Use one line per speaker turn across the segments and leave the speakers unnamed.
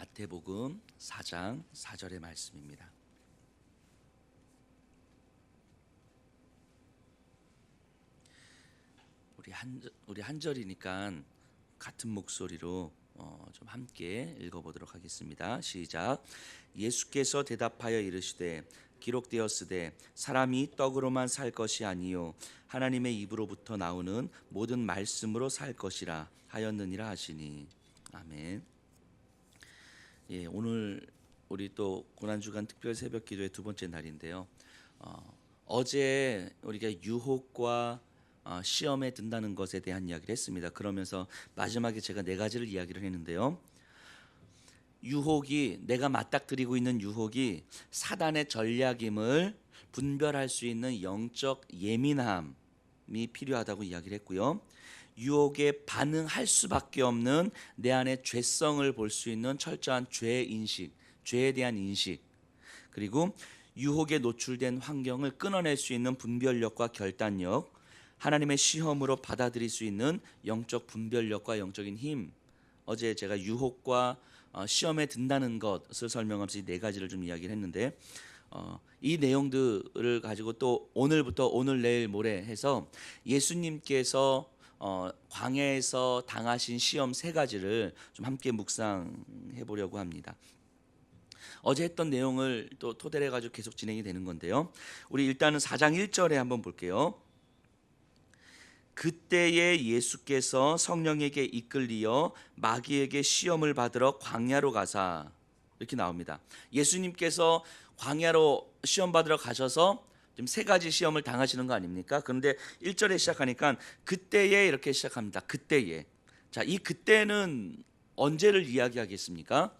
마태복음 4장 4절의 말씀입니다. 우리 한 절이니까 같은 목소리로 좀 함께 읽어보도록 하겠습니다. 시작. 예수께서 대답하여 이르시되 기록되었으되 사람이 떡으로만 살 것이 아니요 하나님의 입으로부터 나오는 모든 말씀으로 살 것이라 하였느니라 하시니. 아멘. 예, 오늘 우리 또 고난주간 특별 새벽 기도의 두 번째 날인데요. 어제 우리가 유혹과 시험에 든다는 것에 대한 이야기를 했습니다. 그러면서 마지막에 제가 네 가지를 이야기를 했는데요. 유혹이, 내가 맞닥뜨리고 있는 유혹이 사단의 전략임을 분별할 수 있는 영적 예민함이 필요하다고 이야기를 했고요. 유혹에 반응할 수밖에 없는 내 안의 죄성을 볼 수 있는 철저한 죄인식, 죄에 대한 인식, 그리고 유혹에 노출된 환경을 끊어낼 수 있는 분별력과 결단력, 하나님의 시험으로 받아들일 수 있는 영적 분별력과 영적인 힘. 어제 제가 유혹과 시험에 든다는 것을 설명하면서 이 네 가지를 좀 이야기를 했는데, 이 내용들을 가지고 또 오늘부터 오늘 내일 모레 해서 예수님께서 광야에서 당하신 시험 세 가지를 좀 함께 묵상해 보려고 합니다. 어제 했던 내용을 또 토대로 해가지고 계속 진행이 되는 건데요. 우리 일단은 4장 1절에 한번 볼게요. 그때에 예수께서 성령에게 이끌리어 마귀에게 시험을 받으러 광야로 가사, 이렇게 나옵니다. 예수님께서 광야로 시험 받으러 가셔서 지금 세 가지 시험을 당하시는 거 아닙니까? 그런데 1절에 시작하니까 그때에 이렇게 시작합니다. 그때에. 자, 이 그때는 언제를 이야기하겠습니까?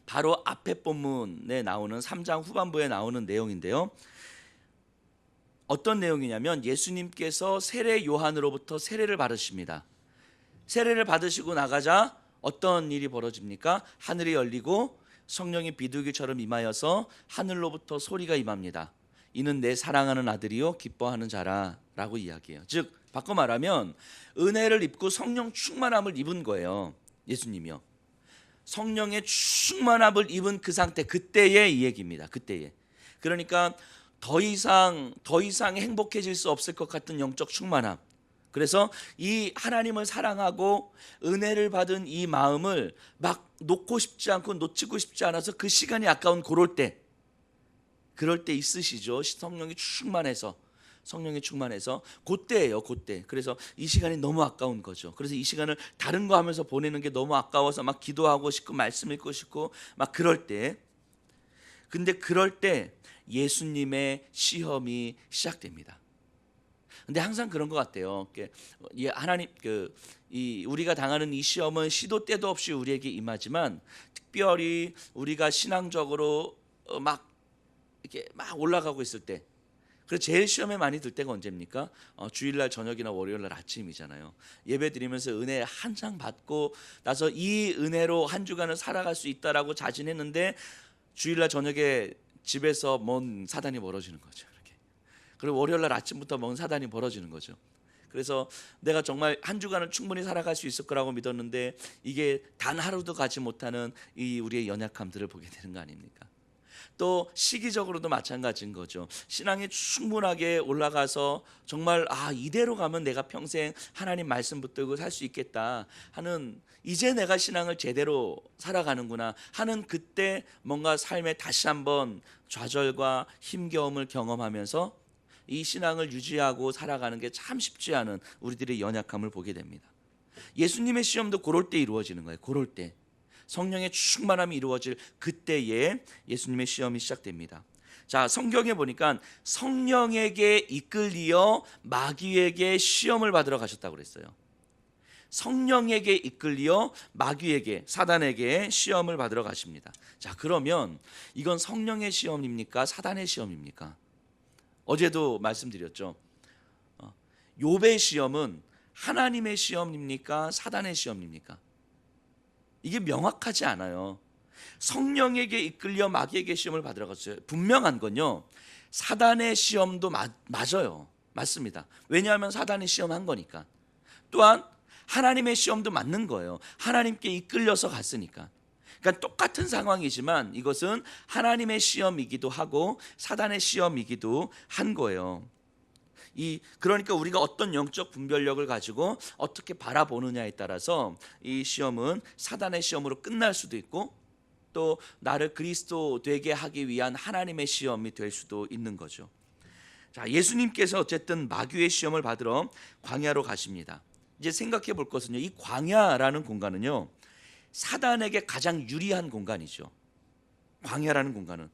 바로 앞에 본문에 나오는 3장 후반부에 나오는 내용인데요. 어떤 내용이냐면 예수님께서 세례 요한으로부터 세례를 받으십니다. 세례를 받으시고 나가자 어떤 일이 벌어집니까? 하늘이 열리고 성령이 비둘기처럼 임하여서 하늘로부터 소리가 임합니다. 이는 내 사랑하는 아들이요 기뻐하는 자라 라고 이야기해요. 즉 바꿔 말하면 은혜를 입고 성령 충만함을 입은 거예요. 예수님이요. 성령의 충만함을 입은 그 상태, 그때의 이 얘기입니다. 그때에. 그러니까 더 이상 행복해질 수 없을 것 같은 영적 충만함. 그래서 이 하나님을 사랑하고 은혜를 받은 이 마음을 막 놓고 싶지 않고 놓치고 싶지 않아서 그 시간이 아까운 그럴 때 있으시죠. 성령이 충만해서 그때예요. 그때. 그래서 이 시간이 너무 아까운 거죠. 그래서 이 시간을 다른 거 하면서 보내는 게 너무 아까워서 막 기도하고 싶고 말씀 읽고 싶고 막 그럴 때. 근데 그럴 때 예수님의 시험이 시작됩니다. 근데 항상 그런 것 같아요. 하나님 우리가 당하는 이 시험은 시도 때도 없이 우리에게 임하지만 특별히 우리가 신앙적으로 이렇게 막 올라가고 있을 때, 그래서 제일 시험에 많이 들 때가 언제입니까? 주일날 저녁이나 월요일날 아침이잖아요. 예배 드리면서 은혜 한 장 받고 나서 이 은혜로 한 주간을 살아갈 수 있다라고 자신했는데 주일날 저녁에 집에서 먼 사단이 멀어지는 거죠. 이렇게. 그리고 월요일날 아침부터 먼 사단이 벌어지는 거죠. 그래서 내가 정말 한 주간은 충분히 살아갈 수 있을 거라고 믿었는데 이게 단 하루도 가지 못하는 이 우리의 연약함들을 보게 되는 거 아닙니까? 또 시기적으로도 마찬가지인 거죠. 신앙이 충분하게 올라가서 정말 이대로 가면 내가 평생 하나님 말씀 붙들고 살 수 있겠다 하는, 이제 내가 신앙을 제대로 살아가는구나 하는 그때 뭔가 삶에 다시 한번 좌절과 힘겨움을 경험하면서 이 신앙을 유지하고 살아가는 게 참 쉽지 않은 우리들의 연약함을 보게 됩니다. 예수님의 시험도 그럴 때 이루어지는 거예요. 그럴 때 성령의 충만함이 이루어질 그때에 예수님의 시험이 시작됩니다. 자, 성경에 보니까 성령에게 이끌리어 마귀에게 시험을 받으러 가셨다고 그랬어요. 성령에게 이끌리어 마귀에게, 사단에게 시험을 받으러 가십니다. 자, 그러면 이건 성령의 시험입니까? 사단의 시험입니까? 어제도 말씀드렸죠. 욥의 시험은 하나님의 시험입니까? 사단의 시험입니까? 이게 명확하지 않아요. 성령에게 이끌려 마귀에게 시험을 받으러 갔어요. 분명한 건요, 사단의 시험도 맞아요. 맞습니다. 왜냐하면 사단이 시험한 거니까. 또한 하나님의 시험도 맞는 거예요. 하나님께 이끌려서 갔으니까. 그러니까 똑같은 상황이지만 이것은 하나님의 시험이기도 하고 사단의 시험이기도 한 거예요. 그러니까 우리가 어떤 영적 분별력을 가지고 어떻게 바라보느냐에 따라서 이 시험은 사단의 시험으로 끝날 수도 있고 또 나를 그리스도 되게 하기 위한 하나님의 시험이 될 수도 있는 거죠. 자, 예수님께서 어쨌든 마귀의 시험을 받으러 광야로 가십니다. 이제 생각해 볼 것은요, 이 광야라는 공간은요 사단에게 가장 유리한 공간이죠. 광야라는 공간은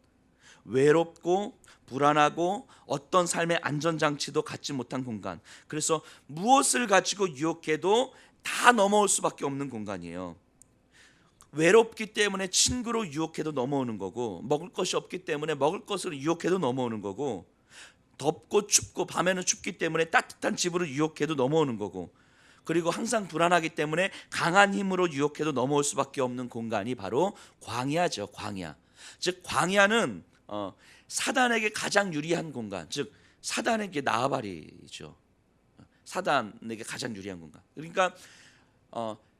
외롭고 불안하고 어떤 삶의 안전장치도 갖지 못한 공간, 그래서 무엇을 가지고 유혹해도 다 넘어올 수밖에 없는 공간이에요. 외롭기 때문에 친구로 유혹해도 넘어오는 거고, 먹을 것이 없기 때문에 먹을 것으로 유혹해도 넘어오는 거고, 덥고 춥고 밤에는 춥기 때문에 따뜻한 집으로 유혹해도 넘어오는 거고, 그리고 항상 불안하기 때문에 강한 힘으로 유혹해도 넘어올 수밖에 없는 공간이 바로 광야죠. 광야. 즉 광야는 사단에게 가장 유리한 공간, 즉 사단에게 나아바리죠. 사단에게 가장 유리한 공간. 그러니까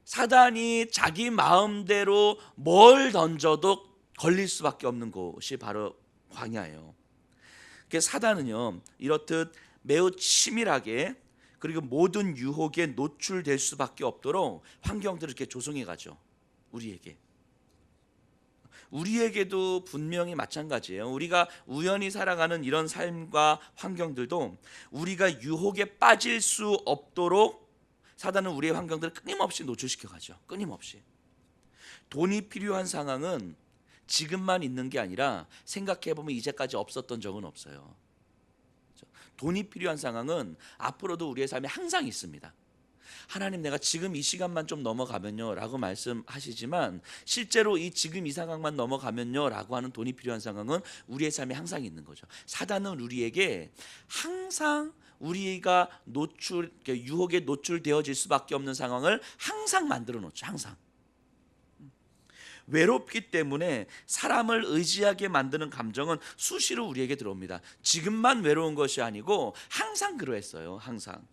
사단이 자기 마음대로 뭘 던져도 걸릴 수밖에 없는 곳이 바로 광야예요. 그래서 사단은요 이렇듯 매우 치밀하게 그리고 모든 유혹에 노출될 수밖에 없도록 환경들을 이렇게 조성해 가죠. 우리에게도 분명히 마찬가지예요. 우리가 우연히 살아가는 이런 삶과 환경들도 우리가 유혹에 빠질 수 없도록 사단은 우리의 환경들을 끊임없이 노출시켜 가죠. 끊임없이. 돈이 필요한 상황은 지금만 있는 게 아니라 생각해 보면 이제까지 없었던 적은 없어요. 돈이 필요한 상황은 앞으로도 우리의 삶에 항상 있습니다. 하나님, 내가 지금 이 시간만 좀 넘어가면요 라고 말씀하시지만 실제로 이 지금 이 상황만 넘어가면요 라고 하는 돈이 필요한 상황은 우리의 삶에 항상 있는 거죠. 사단은 우리에게 항상 우리가 유혹에 노출되어질 수밖에 없는 상황을 항상 만들어 놓죠. 항상. 외롭기 때문에 사람을 의지하게 만드는 감정은 수시로 우리에게 들어옵니다. 지금만 외로운 것이 아니고 항상 그러했어요. 항상.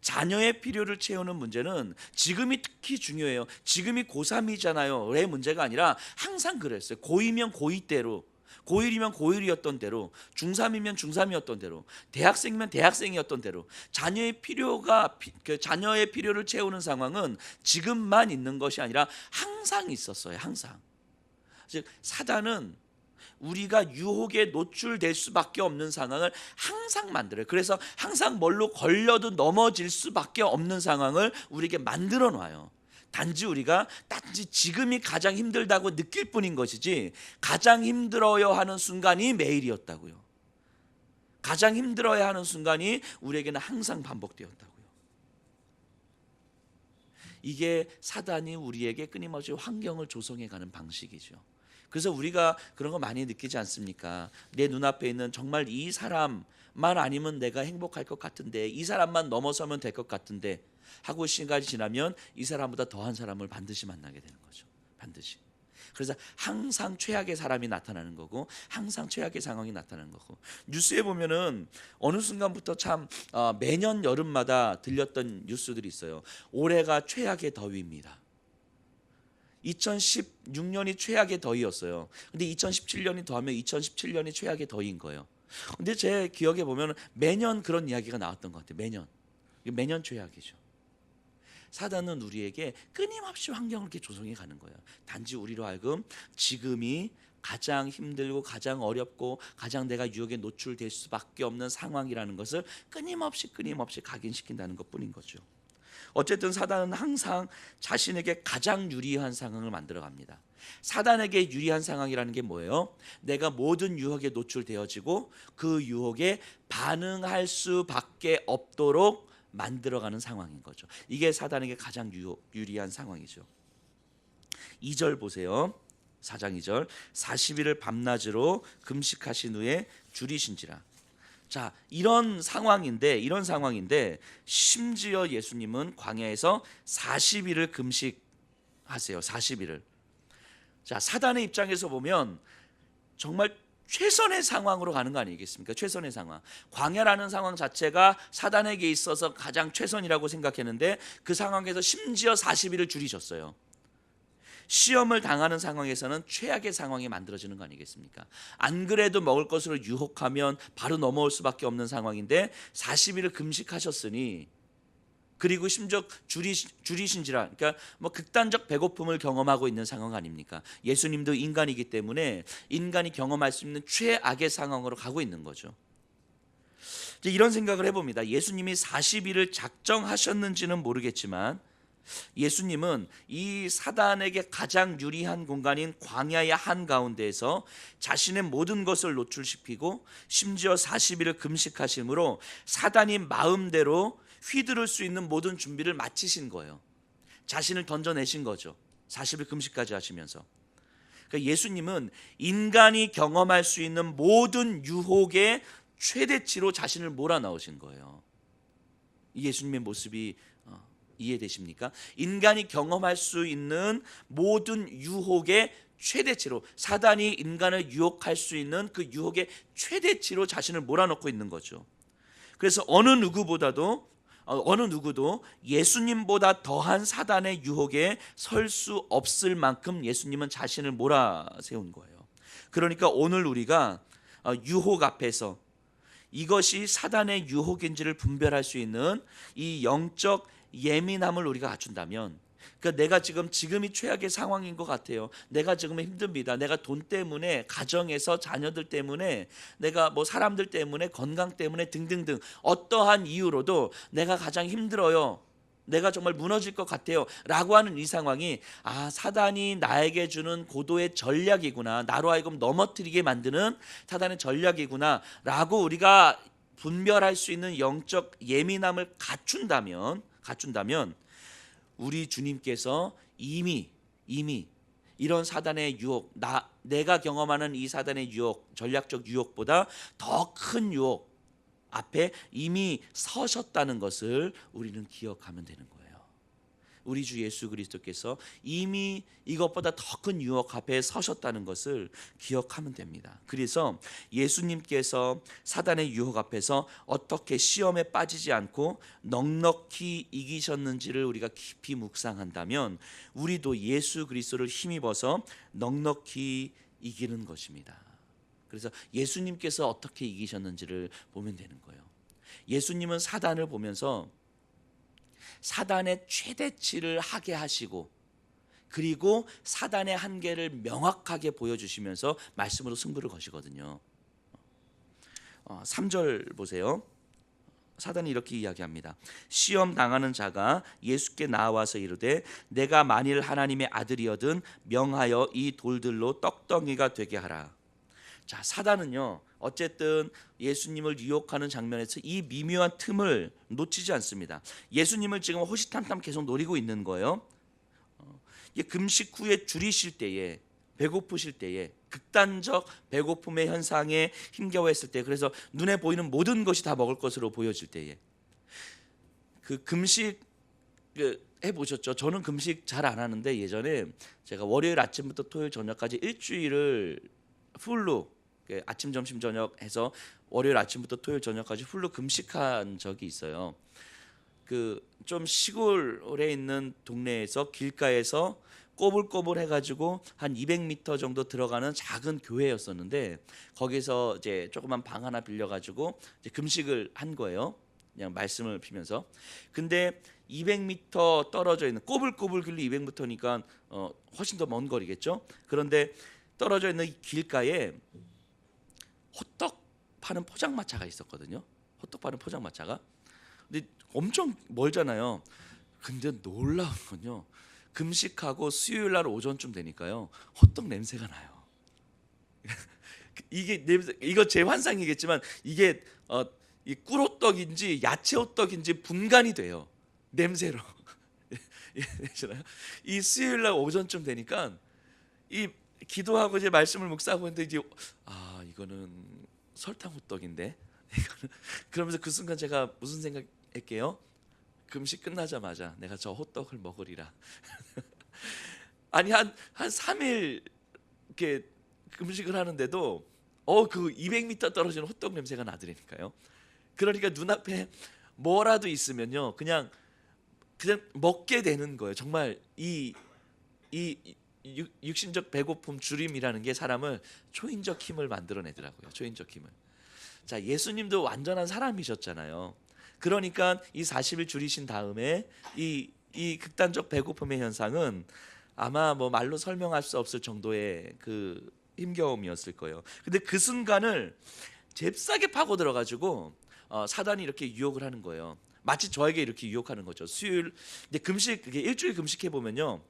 자녀의 필요를 채우는 문제는 지금이 특히 중요해요. 지금이 고3이잖아요. 의 문제가 아니라 항상 그랬어요. 고2면 고2대로, 고1이면 고1이었던 대로, 중3이면 중3이었던 대로, 대학생이면 대학생이었던 대로 자녀의 필요를 채우는 상황은 지금만 있는 것이 아니라 항상 있었어요. 항상. 즉 사단은 우리가 유혹에 노출될 수밖에 없는 상황을 항상 만들어요. 그래서 항상 뭘로 걸려도 넘어질 수밖에 없는 상황을 우리에게 만들어 놔요. 단지 우리가 지금이 가장 힘들다고 느낄 뿐인 것이지 가장 힘들어야 하는 순간이 매일이었다고요. 가장 힘들어야 하는 순간이 우리에게는 항상 반복되었다고요. 이게 사단이 우리에게 끊임없이 환경을 조성해가는 방식이죠. 그래서 우리가 그런 거 많이 느끼지 않습니까? 내 눈앞에 있는 정말 이 사람만 아니면 내가 행복할 것 같은데, 이 사람만 넘어서면 될 것 같은데 하고 시간이 지나면 이 사람보다 더한 사람을 반드시 만나게 되는 거죠. 반드시. 그래서 항상 최악의 사람이 나타나는 거고 항상 최악의 상황이 나타나는 거고, 뉴스에 보면은 어느 순간부터 참 매년 여름마다 들렸던 뉴스들이 있어요. 올해가 최악의 더위입니다. 2016년이 최악의 더위였어요. 근데 2017년이 더하면 2017년이 최악의 더위인 거예요. 근데 제 기억에 보면 매년 그런 이야기가 나왔던 것 같아요. 매년 최악이죠. 사단은 우리에게 끊임없이 환경을 이렇게 조성해 가는 거예요. 단지 우리로 하여금 지금이 가장 힘들고 가장 어렵고 가장 내가 유혹에 노출될 수밖에 없는 상황이라는 것을 끊임없이 각인시킨다는 것뿐인 거죠. 어쨌든 사단은 항상 자신에게 가장 유리한 상황을 만들어 갑니다. 사단에게 유리한 상황이라는 게 뭐예요? 내가 모든 유혹에 노출되어지고 그 유혹에 반응할 수밖에 없도록 만들어가는 상황인 거죠. 이게 사단에게 가장 유리한 상황이죠. 2절 보세요. 4장 2절. 40일을 밤낮으로 금식하신 후에 줄이신지라. 자, 이런 상황인데 심지어 예수님은 광야에서 40일을 금식하세요. 40일을. 자, 사단의 입장에서 보면 정말 최선의 상황으로 가는 거 아니겠습니까? 최선의 상황. 광야라는 상황 자체가 사단에게 있어서 가장 최선이라고 생각했는데 그 상황에서 심지어 40일을 줄이셨어요. 시험을 당하는 상황에서는 최악의 상황이 만들어지는 거 아니겠습니까? 안 그래도 먹을 것으로 유혹하면 바로 넘어올 수밖에 없는 상황인데 40일을 금식하셨으니, 그리고 심지어 줄이신지라, 그러니까 뭐 극단적 배고픔을 경험하고 있는 상황 아닙니까? 예수님도 인간이기 때문에 인간이 경험할 수 있는 최악의 상황으로 가고 있는 거죠. 이제 이런 생각을 해봅니다. 예수님이 40일을 작정하셨는지는 모르겠지만 예수님은 이 사단에게 가장 유리한 공간인 광야의 한가운데에서 자신의 모든 것을 노출시키고 심지어 40일을 금식하심으로 사단이 마음대로 휘두를 수 있는 모든 준비를 마치신 거예요. 자신을 던져내신 거죠. 40일 금식까지 하시면서. 그러니까 예수님은 인간이 경험할 수 있는 모든 유혹의 최대치로 자신을 몰아넣으신 거예요. 예수님의 모습이 이해되십니까? 인간이 경험할 수 있는 모든 유혹의 최대치로, 사단이 인간을 유혹할 수 있는 그 유혹의 최대치로 자신을 몰아넣고 있는 거죠. 그래서 어느 누구도 예수님보다 더한 사단의 유혹에 설 수 없을 만큼 예수님은 자신을 몰아세운 거예요. 그러니까 오늘 우리가 유혹 앞에서 이것이 사단의 유혹인지를 분별할 수 있는 이 영적 예민함을 우리가 갖춘다면, 그러니까 내가 지금이 최악의 상황인 것 같아요. 내가 지금 힘듭니다. 내가 돈 때문에, 가정에서 자녀들 때문에, 내가 뭐 사람들 때문에, 건강 때문에 등등등 어떠한 이유로도 내가 가장 힘들어요. 내가 정말 무너질 것 같아요 라고 하는 이 상황이, 사단이 나에게 주는 고도의 전략이구나, 나로 하여금 넘어뜨리게 만드는 사단의 전략이구나 라고 우리가 분별할 수 있는 영적 예민함을 갖춘다면 우리 주님께서 이미 이런 사단의 유혹, 내가 경험하는 이 사단의 유혹, 전략적 유혹보다 더 큰 유혹 앞에 이미 서셨다는 것을 우리는 기억하면 되는 거예요. 우리 주 예수 그리스도께서 이미 이것보다 더 큰 유혹 앞에 서셨다는 것을 기억하면 됩니다. 그래서 예수님께서 사단의 유혹 앞에서 어떻게 시험에 빠지지 않고 넉넉히 이기셨는지를 우리가 깊이 묵상한다면 우리도 예수 그리스도를 힘입어서 넉넉히 이기는 것입니다. 그래서 예수님께서 어떻게 이기셨는지를 보면 되는 거예요. 예수님은 사단을 보면서 사단의 최대치를 하게 하시고, 그리고 사단의 한계를 명확하게 보여주시면서 말씀으로 승부를 거시거든요. 3절 보세요. 사단이 이렇게 이야기합니다. 시험 당하는 자가 예수께 나와서 이르되 내가 만일 하나님의 아들이거든 명하여 이 돌들로 떡덩이가 되게 하라. 자, 사단은요 어쨌든 예수님을 유혹하는 장면에서 이 미묘한 틈을 놓치지 않습니다. 예수님을 지금 호시탐탐 계속 노리고 있는 거예요. 금식 후에 줄이실 때에, 배고프실 때에, 극단적 배고픔의 현상에 힘겨워했을 때, 그래서 눈에 보이는 모든 것이 다 먹을 것으로 보여질 때에, 그 금식 해보셨죠? 저는 금식 잘 안 하는데 예전에 제가 월요일 아침부터 토요일 저녁까지 일주일을 풀로 아침 점심 저녁 해서 월요일 아침부터 토요일 저녁까지 풀로 금식한 적이 있어요. 좀 시골에 있는 동네에서 길가에서 꼬불꼬불 해가지고 한 200m 정도 들어가는 작은 교회였었는데, 거기서 이제 조그만 방 하나 빌려가지고 이제 금식을 한 거예요. 그냥 말씀을 피면서. 근데 200m 떨어져 있는, 꼬불꼬불 길로 200m니까 훨씬 더 먼 거리겠죠. 그런데 떨어져 있는 길가에 호떡 파는 포장마차가 있었거든요. 호떡 파는 포장마차가. 근데 엄청 멀잖아요. 근데 놀라운 건요, 금식하고 수요일 날 오전쯤 되니까요 호떡 냄새가 나요. 이게 냄새, 이거 제 환상이겠지만 이게 이 꿀호떡인지 야채호떡인지 분간이 돼요, 냄새로. 이 수요일 날 오전쯤 되니까 이 기도하고 이제 말씀을 묵상하고 있는데 이제 이거는 설탕 호떡인데 그러면서 그 순간 제가 무슨 생각했게요? 금식 끝나자마자 내가 저 호떡을 먹으리라. 아니 한 3일 이렇게 금식을 하는데도 그 200m 떨어지는 호떡 냄새가 나더라니까요. 그러니까 눈앞에 뭐라도 있으면요 그냥 먹게 되는 거예요. 정말 이 육신적 배고픔 줄임이라는 게 사람을 초인적 힘을 만들어내더라고요. 초인적 힘을. 자, 예수님도 완전한 사람이셨잖아요. 그러니까 이 40일 줄이신 다음에 이 극단적 배고픔의 현상은 아마 뭐 말로 설명할 수 없을 정도의 그 힘겨움이었을 거예요. 근데 그 순간을 잽싸게 파고 들어가지고 사단이 이렇게 유혹을 하는 거예요. 마치 저에게 이렇게 유혹하는 거죠. 수요일, 근데 금식, 그게 일주일 금식해 보면요,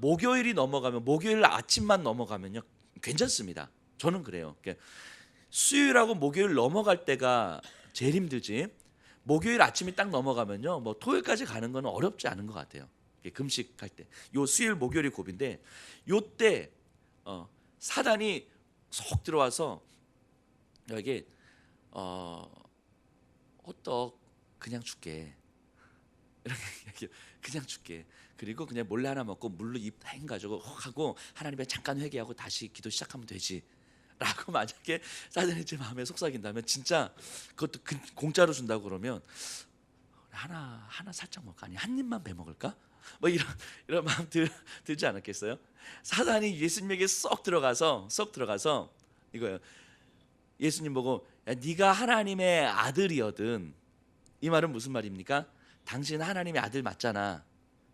목요일이 넘어가면, 목요일 아침만 넘어가면요 괜찮습니다. 저는 그래요. 수요일하고 목요일 넘어갈 때가 제일 힘들지, 목요일 아침이 딱 넘어가면요 뭐 토요일까지 가는 거는 어렵지 않은 것 같아요. 금식할 때, 요 수요일 목요일이 고비인데, 요때 사단이 속 들어와서 너에게 호떡 그냥 줄게, 이렇게 얘기해요. 그냥 줄게. 그리고 그냥 몰래 하나 먹고 물로 입 헹가지고 하고 하나님의 잠깐 회개하고 다시 기도 시작하면 되지 라고 만약에 사단이 제 마음에 속삭인다면, 진짜 그것도 공짜로 준다고 그러면 하나 살짝 먹을까, 아니 한 입만 베먹을까, 뭐 이런 마음 들지 않았겠어요? 사단이 예수님에게 쏙 들어가서 이거예요. 예수님 보고, 야, 네가 하나님의 아들이거든. 이 말은 무슨 말입니까? 당신 하나님의 아들 맞잖아.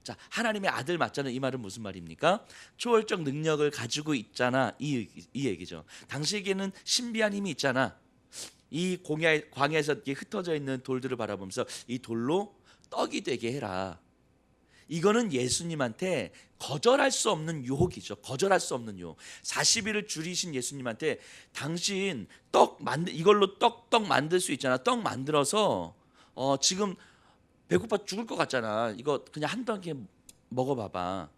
자, 하나님의 아들 맞잖아. 이 말은 무슨 말입니까? 초월적 능력을 가지고 있잖아. 이 얘기죠. 당신에게는 신비한 힘이 있잖아. 이 광야에서 이렇게 흩어져 있는 돌들을 바라보면서 이 돌로 떡이 되게 해라. 이거는 예수님한테 거절할 수 없는 유혹이죠. 거절할 수 없는 유혹. 40일을 줄이신 예수님한테 당신 이걸로 떡 만들 수 있잖아. 떡 만들어서 지금 배고파 죽을 것 같잖아. 이거 그냥 한 덩이 먹어봐봐.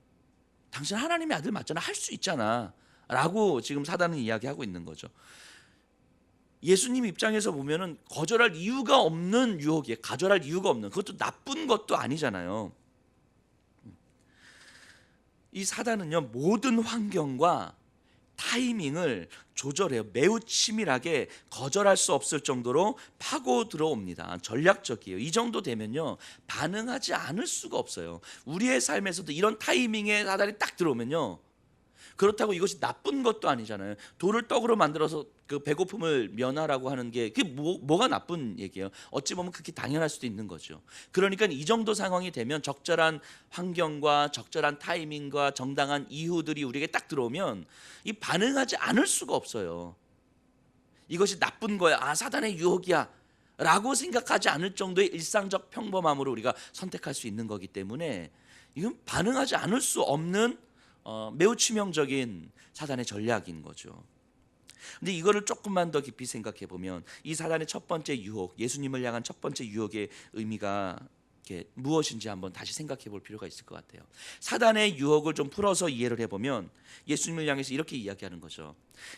당신 하나님의 아들 맞잖아. 할 수 있잖아. 라고 지금 사단은 이야기하고 있는 거죠. 예수님 입장에서 보면은 거절할 이유가 없는 유혹이에요. 거절할 이유가 없는. 그것도 나쁜 것도 아니잖아요. 이 사단은요 모든 환경과 타이밍을 조절해요. 매우 치밀하게 거절할 수 없을 정도로 파고 들어옵니다. 전략적이에요. 이 정도 되면요 반응하지 않을 수가 없어요. 우리의 삶에서도 이런 타이밍에 사단이 딱 들어오면요, 그렇다고 이것이 나쁜 것도 아니잖아요. 돌을 떡으로 만들어서 그 배고픔을 면하라고 하는 게 그게 뭐가 나쁜 얘기예요? 어찌 보면 그렇게 당연할 수도 있는 거죠. 그러니까 이 정도 상황이 되면 적절한 환경과 적절한 타이밍과 정당한 이유들이 우리에게 딱 들어오면 이 반응하지 않을 수가 없어요. 이것이 나쁜 거야, 사단의 유혹이야 라고 생각하지 않을 정도의 일상적 평범함으로 우리가 선택할 수 있는 거기 때문에 이건 반응하지 않을 수 없는 매우 치명적인 사단의 전략인 거죠. 근데 이거를 조금만 더 깊이 생각해 보면 이 사단의 첫 번째 유혹, 예수님을 향한 첫 번째 유혹의 의미가 무엇인지 한번 다시 생각해 볼 필요가 있을 것 같아요. 사단의 유혹을 좀 풀어서 이해를 해보면 예수님을 향해서 이렇게 이야기하는 거죠.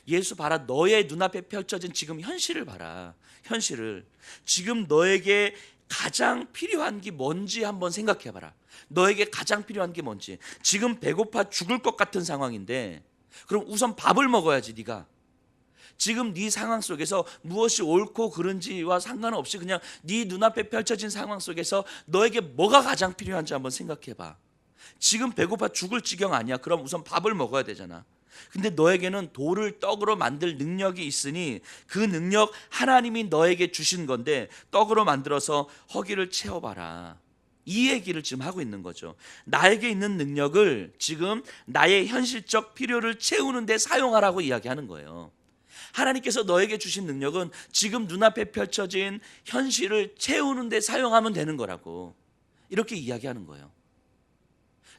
예수 봐라, 너의 눈앞에 펼쳐진 지금 현실을 봐라. 현실을. 지금 너에게 가장 필요한 게 뭔지 한번 생각해 봐라. 너에게 가장 필요한 게 뭔지. 지금 배고파 죽을 것 같은 상황인데 그럼 우선 밥을 먹어야지. 네가 지금 네 상황 속에서 무엇이 옳고 그른지와 상관없이 그냥 네 눈앞에 펼쳐진 상황 속에서 너에게 뭐가 가장 필요한지 한번 생각해 봐. 지금 배고파 죽을 지경 아니야. 그럼 우선 밥을 먹어야 되잖아. 근데 너에게는 돌을 떡으로 만들 능력이 있으니 그 능력 하나님이 너에게 주신 건데 떡으로 만들어서 허기를 채워봐라. 이 얘기를 지금 하고 있는 거죠. 나에게 있는 능력을 지금 나의 현실적 필요를 채우는 데 사용하라고 이야기하는 거예요. 하나님께서 너에게 주신 능력은 지금 눈앞에 펼쳐진 현실을 채우는 데 사용하면 되는 거라고 이렇게 이야기하는 거예요.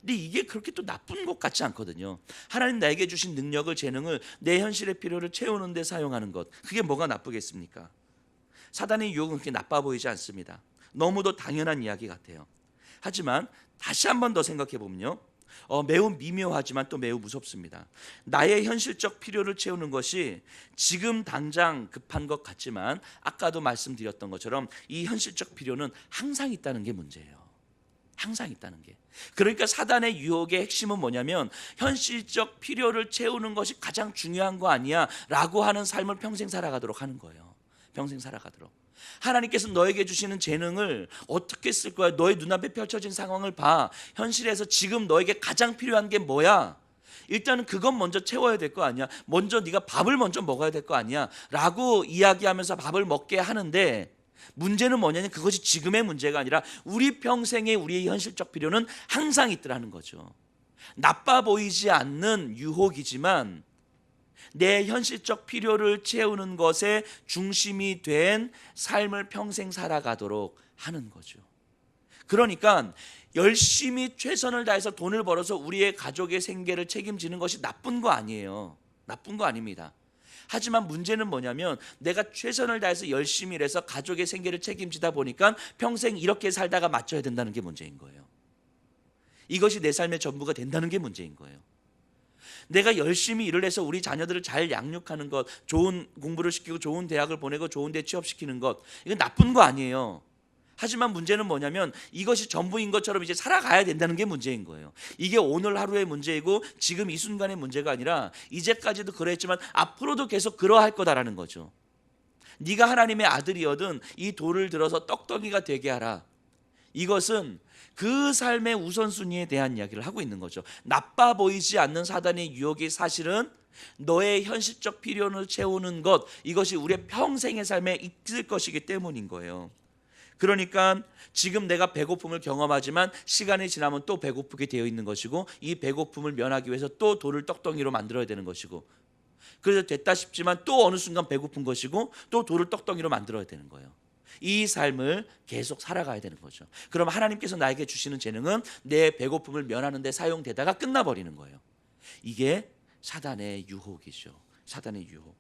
근데 이게 그렇게 또 나쁜 것 같지 않거든요. 하나님 나에게 주신 능력을, 재능을 내 현실의 필요를 채우는 데 사용하는 것, 그게 뭐가 나쁘겠습니까? 사단의 유혹은 그렇게 나빠 보이지 않습니다. 너무도 당연한 이야기 같아요. 하지만 다시 한 번 더 생각해 보면요, 매우 미묘하지만 또 매우 무섭습니다. 나의 현실적 필요를 채우는 것이 지금 당장 급한 것 같지만 아까도 말씀드렸던 것처럼 이 현실적 필요는 항상 있다는 게 문제예요. 항상 있다는 게. 그러니까 사단의 유혹의 핵심은 뭐냐면 현실적 필요를 채우는 것이 가장 중요한 거 아니야 라고 하는 삶을 평생 살아가도록 하는 거예요. 평생 살아가도록. 하나님께서 너에게 주시는 재능을 어떻게 쓸 거야? 너의 눈앞에 펼쳐진 상황을 봐. 현실에서 지금 너에게 가장 필요한 게 뭐야? 일단은 그건 먼저 채워야 될 거 아니야. 먼저 네가 밥을 먼저 먹어야 될 거 아니야 라고 이야기하면서 밥을 먹게 하는데, 문제는 뭐냐면 그것이 지금의 문제가 아니라 우리 평생에 우리의 현실적 필요는 항상 있더라는 거죠. 나빠 보이지 않는 유혹이지만 내 현실적 필요를 채우는 것에 중심이 된 삶을 평생 살아가도록 하는 거죠. 그러니까 열심히 최선을 다해서 돈을 벌어서 우리의 가족의 생계를 책임지는 것이 나쁜 거 아니에요. 나쁜 거 아닙니다. 하지만 문제는 뭐냐면 내가 최선을 다해서 열심히 일해서 가족의 생계를 책임지다 보니까 평생 이렇게 살다가 맞춰야 된다는 게 문제인 거예요. 이것이 내 삶의 전부가 된다는 게 문제인 거예요. 내가 열심히 일을 해서 우리 자녀들을 잘 양육하는 것, 좋은 공부를 시키고 좋은 대학을 보내고 좋은 데 취업시키는 것, 이건 나쁜 거 아니에요. 하지만 문제는 뭐냐면 이것이 전부인 것처럼 이제 살아가야 된다는 게 문제인 거예요. 이게 오늘 하루의 문제이고 지금 이 순간의 문제가 아니라 이제까지도 그랬지만 앞으로도 계속 그러할 거다라는 거죠. 네가 하나님의 아들이거든 이 돌을 들어서 떡덩이가 되게 하라. 이것은 그 삶의 우선순위에 대한 이야기를 하고 있는 거죠. 나빠 보이지 않는 사단의 유혹이 사실은 너의 현실적 필요를 채우는 것, 이것이 우리의 평생의 삶에 있을 것이기 때문인 거예요. 그러니까 지금 내가 배고픔을 경험하지만 시간이 지나면 또 배고프게 되어 있는 것이고, 이 배고픔을 면하기 위해서 또 돌을 떡덩이로 만들어야 되는 것이고, 그래서 됐다 싶지만 또 어느 순간 배고픈 것이고 또 돌을 떡덩이로 만들어야 되는 거예요. 이 삶을 계속 살아가야 되는 거죠. 그럼 하나님께서 나에게 주시는 재능은 내 배고픔을 면하는 데 사용되다가 끝나버리는 거예요. 이게 사단의 유혹이죠. 사단의 유혹.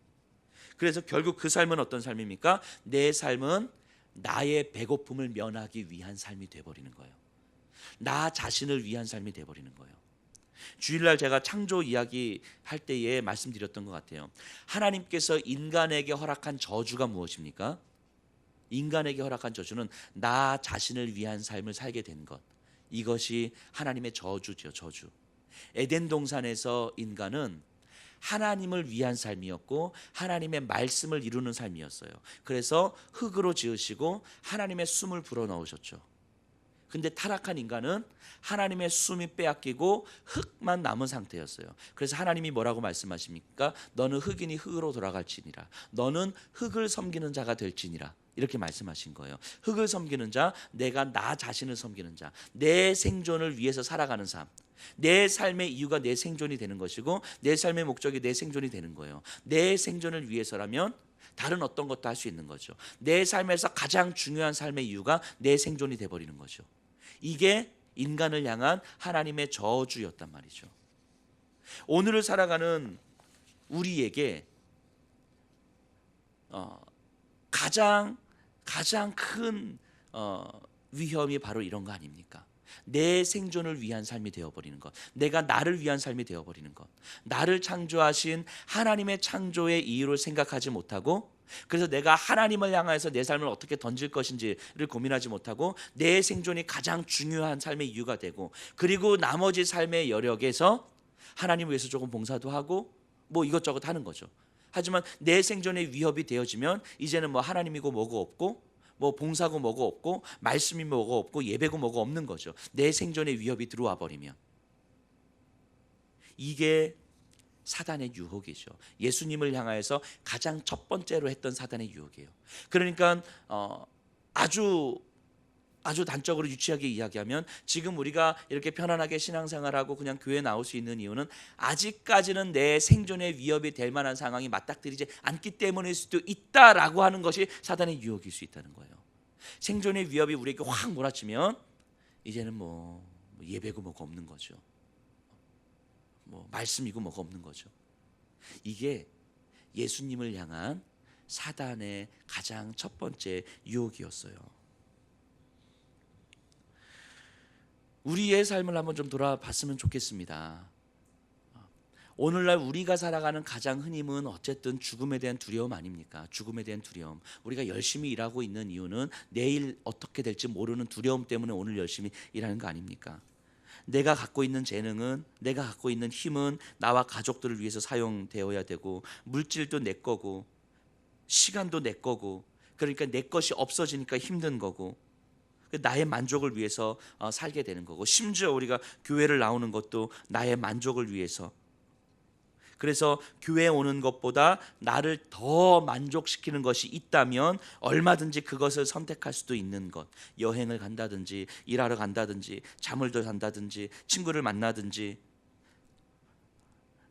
그래서 결국 그 삶은 어떤 삶입니까? 내 삶은 나의 배고픔을 면하기 위한 삶이 되어버리는 거예요. 나 자신을 위한 삶이 되어버리는 거예요. 주일날 제가 창조 이야기 할 때에 말씀드렸던 것 같아요. 하나님께서 인간에게 허락한 저주가 무엇입니까? 인간에게 허락한 저주는 나 자신을 위한 삶을 살게 된 것, 이것이 하나님의 저주죠. 저주. 에덴 동산에서 인간은 하나님을 위한 삶이었고 하나님의 말씀을 이루는 삶이었어요. 그래서 흙으로 지으시고 하나님의 숨을 불어넣으셨죠. 근데 타락한 인간은 하나님의 숨이 빼앗기고 흙만 남은 상태였어요. 그래서 하나님이 뭐라고 말씀하십니까? 너는 흙이니 흙으로 돌아갈지니라. 너는 흙을 섬기는 자가 될지니라. 이렇게 말씀하신 거예요. 흙을 섬기는 자, 내가 나 자신을 섬기는 자, 내 생존을 위해서 살아가는 삶. 내 삶의 이유가 내 생존이 되는 것이고 내 삶의 목적이 내 생존이 되는 거예요. 내 생존을 위해서라면 다른 어떤 것도 할 수 있는 거죠. 내 삶에서 가장 중요한 삶의 이유가 내 생존이 돼버리는 거죠. 이게 인간을 향한 하나님의 저주였단 말이죠. 오늘을 살아가는 우리에게 가장 큰 위험이 바로 이런 거 아닙니까? 내 생존을 위한 삶이 되어버리는 것, 내가 나를 위한 삶이 되어버리는 것, 나를 창조하신 하나님의 창조의 이유를 생각하지 못하고, 그래서 내가 하나님을 향해서 내 삶을 어떻게 던질 것인지를 고민하지 못하고 내 생존이 가장 중요한 삶의 이유가 되고, 그리고 나머지 삶의 여력에서 하나님을 위해서 조금 봉사도 하고 뭐 이것저것 하는 거죠. 하지만 내 생존의 위협이 되어지면 이제는 뭐 하나님이고 뭐고 없고 뭐 봉사고 뭐고 없고 말씀이 뭐고 없고 예배고 뭐고 없는 거죠. 내 생존의 위협이 들어와 버리면. 이게 사단의 유혹이죠. 예수님을 향하여서 가장 첫 번째로 했던 사단의 유혹이에요. 그러니까 아주 단적으로 유치하게 이야기하면 지금 우리가 이렇게 편안하게 신앙생활하고 그냥 교회 나올 수 있는 이유는 아직까지는 내 생존의 위협이 될 만한 상황이 맞닥뜨리지 않기 때문일 수도 있다라고 하는 것이 사단의 유혹일 수 있다는 거예요. 생존의 위협이 우리에게 확 몰아치면 이제는 뭐 예배고 뭐가 없는 거죠. 뭐 말씀이고 뭐가 없는 거죠. 이게 예수님을 향한 사단의 가장 첫 번째 유혹이었어요. 우리의 삶을 한번 좀 돌아봤으면 좋겠습니다. 오늘날 우리가 살아가는 가장 흔힘은 어쨌든 죽음에 대한 두려움 아닙니까? 죽음에 대한 두려움. 우리가 열심히 일하고 있는 이유는 내일 어떻게 될지 모르는 두려움 때문에 오늘 열심히 일하는 거 아닙니까? 내가 갖고 있는 재능은, 내가 갖고 있는 힘은 나와 가족들을 위해서 사용되어야 되고, 물질도 내 거고 시간도 내 거고, 그러니까 내 것이 없어지니까 힘든 거고, 나의 만족을 위해서 살게 되는 거고, 심지어 우리가 교회를 나오는 것도 나의 만족을 위해서, 그래서 교회에 오는 것보다 나를 더 만족시키는 것이 있다면 얼마든지 그것을 선택할 수도 있는 것. 여행을 간다든지 일하러 간다든지 잠을 더 잔다든지 친구를 만나든지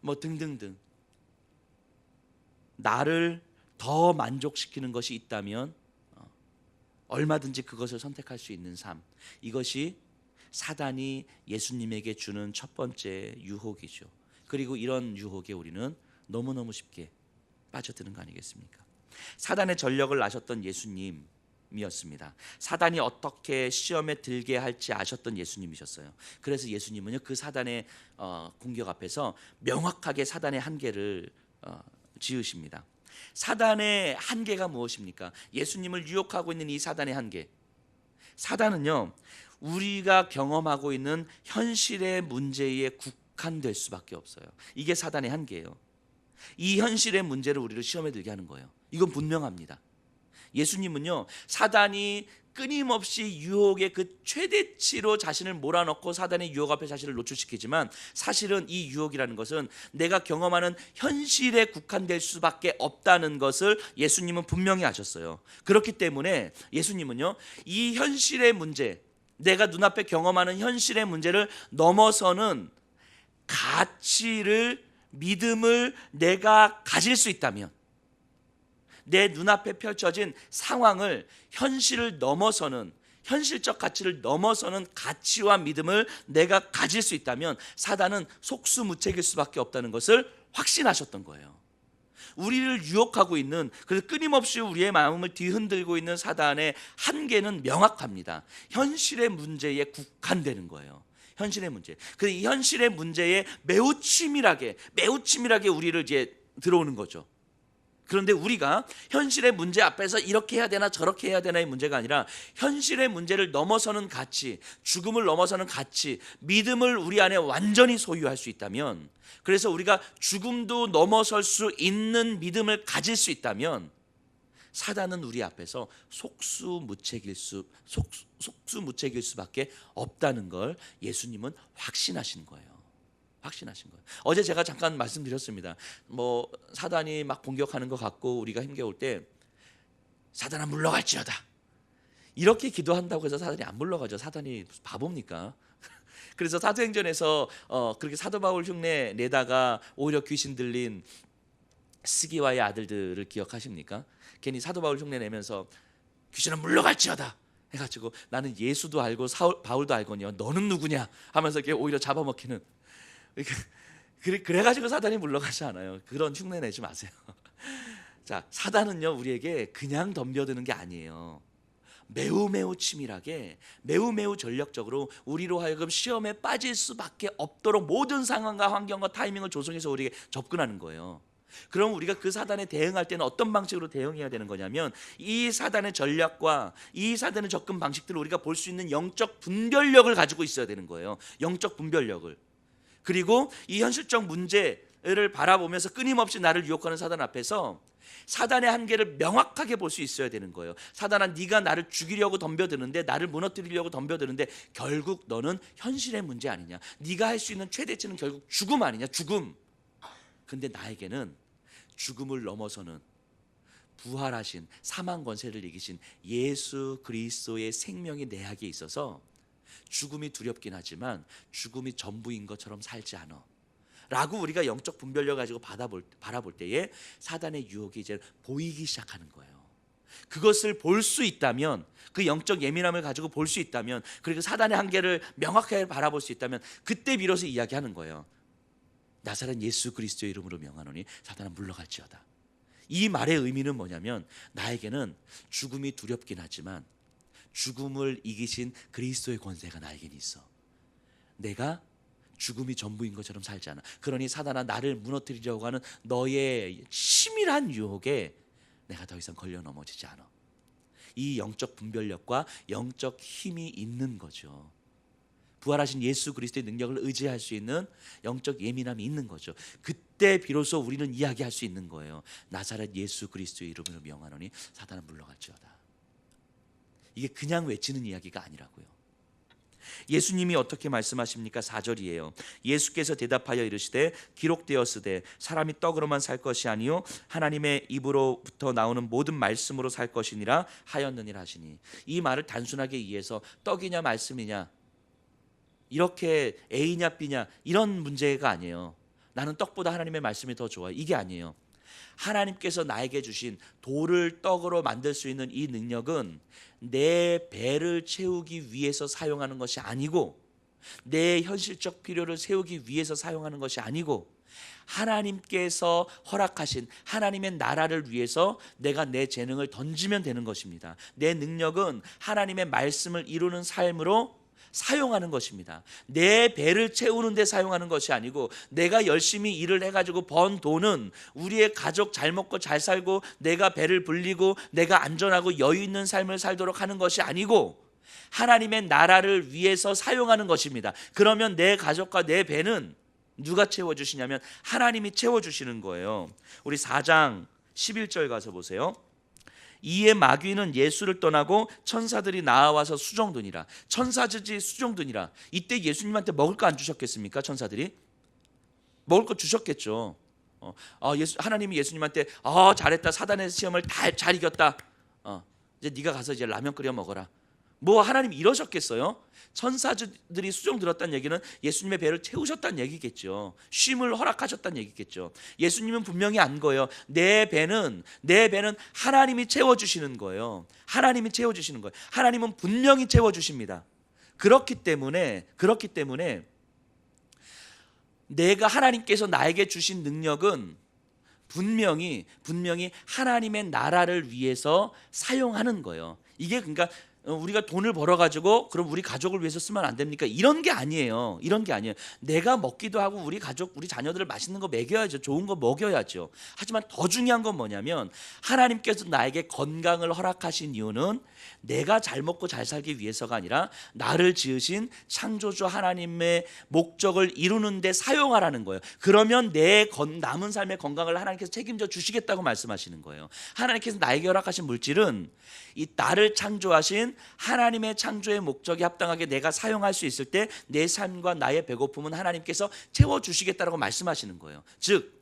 뭐 등등등. 나를 더 만족시키는 것이 있다면 얼마든지 그것을 선택할 수 있는 삶. 이것이 사단이 예수님에게 주는 첫 번째 유혹이죠. 그리고 이런 유혹에 우리는 너무너무 쉽게 빠져드는 거 아니겠습니까? 사단의 전력을 아셨던 예수님이었습니다. 사단이 어떻게 시험에 들게 할지 아셨던 예수님이셨어요. 그래서 예수님은요, 그 사단의 공격 앞에서 명확하게 사단의 한계를 지으십니다. 사단의 한계가 무엇입니까? 예수님을 유혹하고 있는 이 사단의 한계. 사단은요, 우리가 경험하고 있는 현실의 문제에 국한될 수밖에 없어요. 이게 사단의 한계예요. 이 현실의 문제를 우리를 시험에 들게 하는 거예요. 이건 분명합니다. 예수님은요, 사단이 끊임없이 유혹의 그 최대치로 자신을 몰아넣고 사단의 유혹 앞에 자신을 노출시키지만, 사실은 이 유혹이라는 것은 내가 경험하는 현실에 국한될 수밖에 없다는 것을 예수님은 분명히 아셨어요. 그렇기 때문에 예수님은요, 이 현실의 문제, 내가 눈앞에 경험하는 현실의 문제를 넘어서는 가치를, 믿음을 내가 가질 수 있다면, 내 눈앞에 펼쳐진 상황을, 현실을 넘어서는, 현실적 가치를 넘어서는 가치와 믿음을 내가 가질 수 있다면 사단은 속수무책일 수밖에 없다는 것을 확신하셨던 거예요. 우리를 유혹하고 있는, 그래서 끊임없이 우리의 마음을 뒤흔들고 있는 사단의 한계는 명확합니다. 현실의 문제에 국한되는 거예요. 현실의 문제. 그래서 이 현실의 문제에 매우 치밀하게 우리를 이제 들어오는 거죠. 그런데 우리가 현실의 문제 앞에서 이렇게 해야 되나 저렇게 해야 되나의 문제가 아니라 현실의 문제를 넘어서는 가치, 죽음을 넘어서는 가치, 믿음을 우리 안에 완전히 소유할 수 있다면, 그래서 우리가 죽음도 넘어설 수 있는 믿음을 가질 수 있다면 사단은 우리 앞에서 속수무책일 수밖에 없다는 걸 예수님은 확신하신 거예요. 확신하신 거예요. 어제 제가 잠깐 말씀드렸습니다. 뭐 사단이 막 공격하는 것 같고 우리가 힘겨울 때 사단아 물러갈지어다, 이렇게 기도한다고 해서 사단이 안 물러가죠. 사단이 바보입니까? 그래서 사도행전에서 그렇게 사도 바울 흉내 내다가 오히려 귀신 들린 스기와의 아들들을 기억하십니까? 괜히 사도 바울 흉내 내면서 귀신은 물러갈지어다 해가지고 나는 예수도 알고 바울도 알거니와 너는 누구냐 하면서 오히려 잡아먹히는, 그래가지고 사단이 물러가지 않아요. 그런 흉내 내지 마세요. 자, 사단은요 우리에게 그냥 덤벼드는 게 아니에요. 매우 치밀하게, 매우 전략적으로 우리로 하여금 시험에 빠질 수밖에 없도록 모든 상황과 환경과 타이밍을 조성해서 우리에게 접근하는 거예요. 그럼 우리가 그 사단에 대응할 때는 어떤 방식으로 대응해야 되는 거냐면, 이 사단의 전략과 이 사단의 접근 방식들을 우리가 볼 수 있는 영적 분별력을 가지고 있어야 되는 거예요. 영적 분별력을. 그리고 이 현실적 문제를 바라보면서 끊임없이 나를 유혹하는 사단 앞에서 사단의 한계를 명확하게 볼 수 있어야 되는 거예요. 사단아, 네가 나를 죽이려고 덤벼드는데, 나를 무너뜨리려고 덤벼드는데 결국 너는 현실의 문제 아니냐, 네가 할 수 있는 최대치는 결국 죽음 아니냐, 죽음. 근데 나에게는 죽음을 넘어서는 부활하신, 사망 권세를 이기신 예수 그리스도의 생명이 내 안에 있어서 죽음이 두렵긴 하지만 죽음이 전부인 것처럼 살지 않아 라고 우리가 영적 분별력 가지고 바라볼 때에 사단의 유혹이 이제 보이기 시작하는 거예요. 그것을 볼 수 있다면, 그 영적 예민함을 가지고 볼 수 있다면, 그리고 사단의 한계를 명확하게 바라볼 수 있다면, 그때 비로소 이야기하는 거예요. 나사렛 예수 그리스도의 이름으로 명하노니 사단아 물러갈지어다. 이 말의 의미는 뭐냐면, 나에게는 죽음이 두렵긴 하지만 죽음을 이기신 그리스도의 권세가 나에게는 있어. 내가 죽음이 전부인 것처럼 살지 않아. 그러니 사단아, 나를 무너뜨리려고 하는 너의 치밀한 유혹에 내가 더 이상 걸려 넘어지지 않아. 이 영적 분별력과 영적 힘이 있는 거죠. 부활하신 예수 그리스도의 능력을 의지할 수 있는 영적 예민함이 있는 거죠. 그때 비로소 우리는 이야기할 수 있는 거예요. 나사렛 예수 그리스도의 이름으로 명하노니 사단은 물러갈지어다. 이게 그냥 외치는 이야기가 아니라고요. 예수님이 어떻게 말씀하십니까? 4절이에요. 예수께서 대답하여 이르시되 기록되었으되 사람이 떡으로만 살 것이 아니요 하나님의 입으로부터 나오는 모든 말씀으로 살 것이니라 하였느니라 하시니, 이 말을 단순하게 이해해서 떡이냐 말씀이냐, 이렇게 A냐 B냐 이런 문제가 아니에요. 나는 떡보다 하나님의 말씀이 더 좋아, 이게 아니에요. 하나님께서 나에게 주신 돌을 떡으로 만들 수 있는 이 능력은 내 배를 채우기 위해서 사용하는 것이 아니고, 내 현실적 필요를 세우기 위해서 사용하는 것이 아니고, 하나님께서 허락하신 하나님의 나라를 위해서 내가 내 재능을 던지면 되는 것입니다. 내 능력은 하나님의 말씀을 이루는 삶으로 사용하는 것입니다. 내 배를 채우는 데 사용하는 것이 아니고, 내가 열심히 일을 해가지고 번 돈은 우리의 가족 잘 먹고 잘 살고 내가 배를 불리고 내가 안전하고 여유 있는 삶을 살도록 하는 것이 아니고, 하나님의 나라를 위해서 사용하는 것입니다. 그러면 내 가족과 내 배는 누가 채워주시냐면 하나님이 채워주시는 거예요. 우리 4장 11절 가서 보세요. 이에 마귀는 예수를 떠나고 천사들이 나와서 수종드니라. 천사들이 수종드니라. 이때 예수님한테 먹을 거 안 주셨겠습니까? 천사들이 먹을 거 주셨겠죠. 하나님이 예수님한테 잘했다, 사단의 시험을 다 잘 이겼다, 이제 네가 가서 이제 라면 끓여 먹어라, 뭐 하나님 이러셨겠어요? 천사들이 수종 들었다는 얘기는 예수님의 배를 채우셨다는 얘기겠죠. 쉼을 허락하셨다는 얘기겠죠. 예수님은 분명히 안 거예요. 내 배는 하나님이 채워주시는 거예요. 하나님이 채워주시는 거예요. 하나님은 분명히 채워주십니다. 그렇기 때문에 내가, 하나님께서 나에게 주신 능력은 분명히 하나님의 나라를 위해서 사용하는 거예요. 이게 그러니까 우리가 돈을 벌어가지고 그럼 우리 가족을 위해서 쓰면 안 됩니까? 이런 게 아니에요. 내가 먹기도 하고 우리 가족, 우리 자녀들을 맛있는 거 먹여야죠. 좋은 거 먹여야죠. 하지만 더 중요한 건 뭐냐면, 하나님께서 나에게 건강을 허락하신 이유는 내가 잘 먹고 잘 살기 위해서가 아니라 나를 지으신 창조주 하나님의 목적을 이루는 데 사용하라는 거예요. 그러면 내 남은 삶의 건강을 하나님께서 책임져 주시겠다고 말씀하시는 거예요. 하나님께서 나에게 허락하신 물질은 이 나를 창조하신 하나님의 창조의 목적에 합당하게 내가 사용할 수 있을 때 내 삶과 나의 배고픔은 하나님께서 채워주시겠다고 말씀하시는 거예요. 즉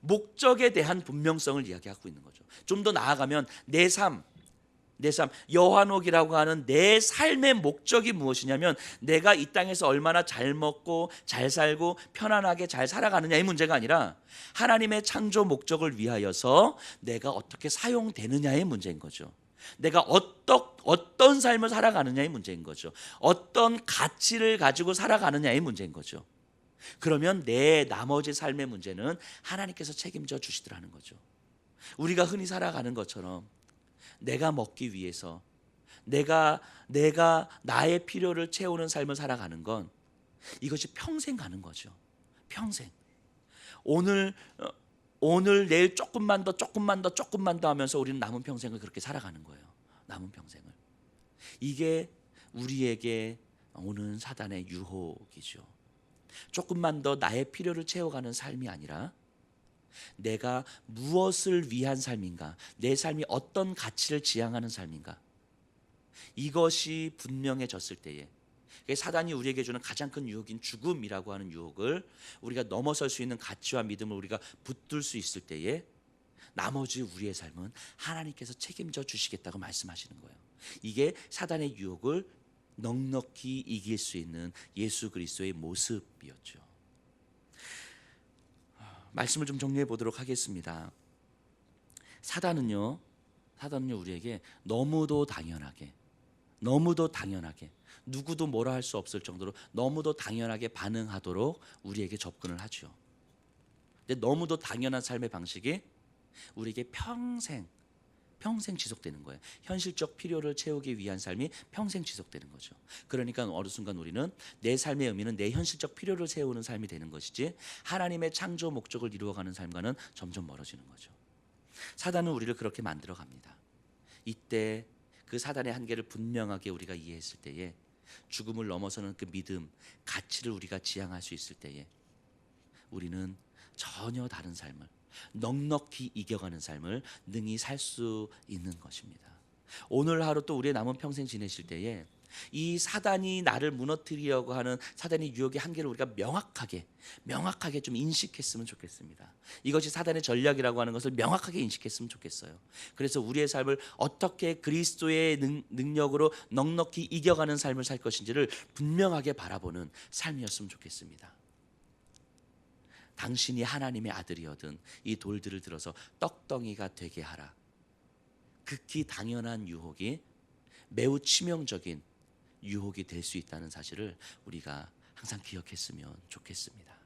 목적에 대한 분명성을 이야기하고 있는 거죠. 좀 더 나아가면 내 삶, 여한옥이라고 하는 내 삶의 목적이 무엇이냐면, 내가 이 땅에서 얼마나 잘 먹고 잘 살고 편안하게 잘 살아가느냐의 문제가 아니라 하나님의 창조 목적을 위하여서 내가 어떻게 사용되느냐의 문제인 거죠. 내가 어떤 삶을 살아가느냐의 문제인 거죠. 어떤 가치를 가지고 살아가느냐의 문제인 거죠. 그러면 내 나머지 삶의 문제는 하나님께서 책임져 주시더라는 거죠. 우리가 흔히 살아가는 것처럼 내가 먹기 위해서 내가 나의 필요를 채우는 삶을 살아가는 건, 이것이 평생 가는 거죠. 평생. 오늘 내일 조금만 더 하면서 우리는 남은 평생을 그렇게 살아가는 거예요. 남은 평생을. 이게 우리에게 오는 사단의 유혹이죠. 조금만 더 나의 필요를 채워가는 삶이 아니라 내가 무엇을 위한 삶인가, 내 삶이 어떤 가치를 지향하는 삶인가, 이것이 분명해졌을 때에, 사단이 우리에게 주는 가장 큰 유혹인 죽음이라고 하는 유혹을 우리가 넘어설 수 있는 가치와 믿음을 우리가 붙들 수 있을 때에, 나머지 우리의 삶은 하나님께서 책임져 주시겠다고 말씀하시는 거예요. 이게 사단의 유혹을 넉넉히 이길 수 있는 예수 그리스도의 모습이었죠. 말씀을 좀 정리해 보도록 하겠습니다. 사단은요 우리에게 너무도 당연하게 누구도 뭐라 할 수 없을 정도로 너무도 당연하게 반응하도록 우리에게 접근을 하죠. 근데 너무도 당연한 삶의 방식이 우리에게 평생 지속되는 거예요. 현실적 필요를 채우기 위한 삶이 평생 지속되는 거죠. 그러니까 어느 순간 우리는 내 삶의 의미는 내 현실적 필요를 세우는 삶이 되는 것이지, 하나님의 창조 목적을 이루어가는 삶과는 점점 멀어지는 거죠. 사단은 우리를 그렇게 만들어 갑니다. 이때 그 사단의 한계를 분명하게 우리가 이해했을 때에, 죽음을 넘어서는 그 믿음, 가치를 우리가 지향할 수 있을 때에, 우리는 전혀 다른 삶을, 넉넉히 이겨가는 삶을 능히 살 수 있는 것입니다. 오늘 하루 또 우리의 남은 평생 지내실 때에 이 사단이 나를 무너뜨리려고 하는 사단의 유혹의 한계를 우리가 명확하게 좀 인식했으면 좋겠습니다. 이것이 사단의 전략이라고 하는 것을 명확하게 인식했으면 좋겠어요. 그래서 우리의 삶을 어떻게 그리스도의 능력으로 넉넉히 이겨가는 삶을 살 것인지를 분명하게 바라보는 삶이었으면 좋겠습니다. 당신이 하나님의 아들이거든 이 돌들을 들어서 떡덩이가 되게 하라. 극히 당연한 유혹이 매우 치명적인 유혹이 될 수 있다는 사실을 우리가 항상 기억했으면 좋겠습니다.